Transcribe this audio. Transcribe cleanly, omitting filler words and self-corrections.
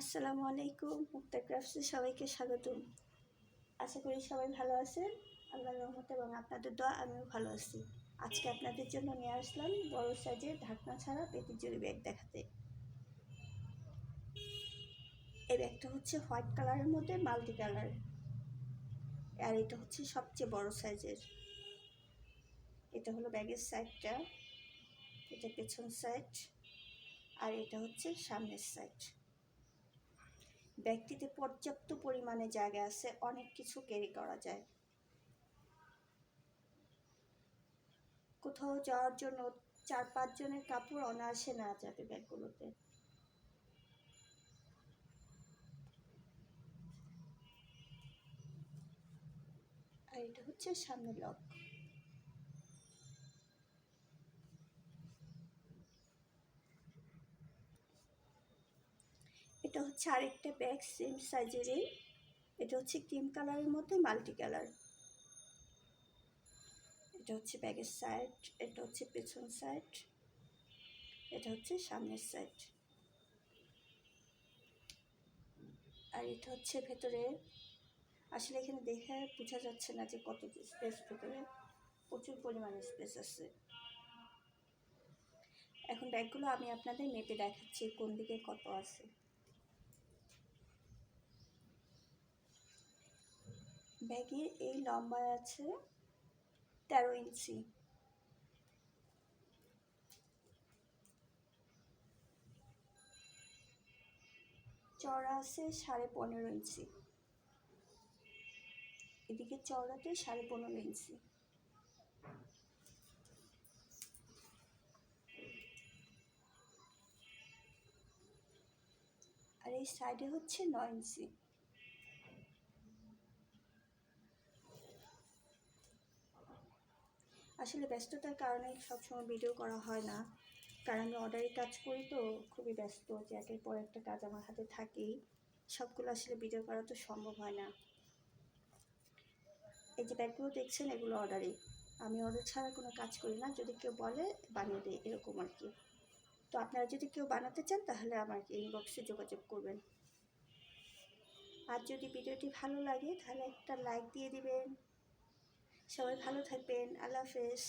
আসসালামু আলাইকুম। মুক্তা ক্রাফটসে সবাইকে স্বাগতম। আশা করি সবাই ভালো আছেন। আল্লাহর রহমতে এবং আপনাদের দোয়া আমিও ভালো আছি। আজকে আপনাদের জন্য নিয়ে আসলাম বড় সাইজের ঢাকনা ছাড়া পেটিজুরি ব্যাগ দেখাতে। এই ব্যাগটা হচ্ছে হোয়াইট কালারের মধ্যে মাল্টি কালার, আর এটা হচ্ছে সবচেয়ে বড় সাইজের। এটা হলো ব্যাগের সাইডটা, এটা পেছন সাইড, আর এটা হচ্ছে সামনের সাইড। ব্যাগটিতে পর্যাপ্ত পরিমাণে জায়গা আছে, অনেক কিছু ক্যারি করা যায়। কোথাও যাওয়ার জন্য 4-5 জনের কাপড় অনায়াসে নেওয়া যাবে ব্যাগগুলোতে। আর এটা হচ্ছে সামনে লক। এটা হচ্ছে আরেকটা ব্যাগ সেম সাইজেরই। এটা হচ্ছে ক্রিম কালারের মধ্যে মাল্টি কালার। এটা হচ্ছে ব্যাগের সাইড, এটা হচ্ছে পেছন সাইড, এটা হচ্ছে সামনের সাইড। আর এটা হচ্ছে ভেতরে, আসলে এখানে দেখে বোঝা যাচ্ছে না যে কত স্পেস, ভেতরে প্রচুর পরিমাণে স্পেস আছে। এখন ব্যাগগুলো আমি আপনাদের মেপে দেখাচ্ছি কোন দিকে কত আছে। ব্যাগের এই লম্বায় আছে 13 ইঞ্চি, চওড়া আছে 15.5 ইঞ্চি, এদিকে চওড়াতে 15.5 ইঞ্চি, আর এই সাইডে হচ্ছে 9 ইঞ্চি। আসলে ব্যস্ততার কারণে সবসময় ভিডিও করা হয় না, কারণ আমি অর্ডারে কাজ করি তো, খুবই ব্যস্ত, যে একের পর একটা কাজ আমার হাতে থাকেই, সবগুলো আসলে ভিডিও করা তো সম্ভব হয় না। এই যে ব্যাগগুলো দেখছেন, এগুলো অর্ডারই, আমি অর্ডার ছাড়া কোনো কাজ করি না, যদি কেউ বলে বানিয়ে দিই, এরকম আর কি। তো আপনারা যদি কেউ বানাতে চান তাহলে আমাকে ইনবক্সে যোগাযোগ করবেন। আর যদি ভিডিওটি ভালো লাগে তাহলে একটা লাইক দিয়ে দিবেন। সবাই ভালো থাকবেন। আল্লাহ হাফেজ।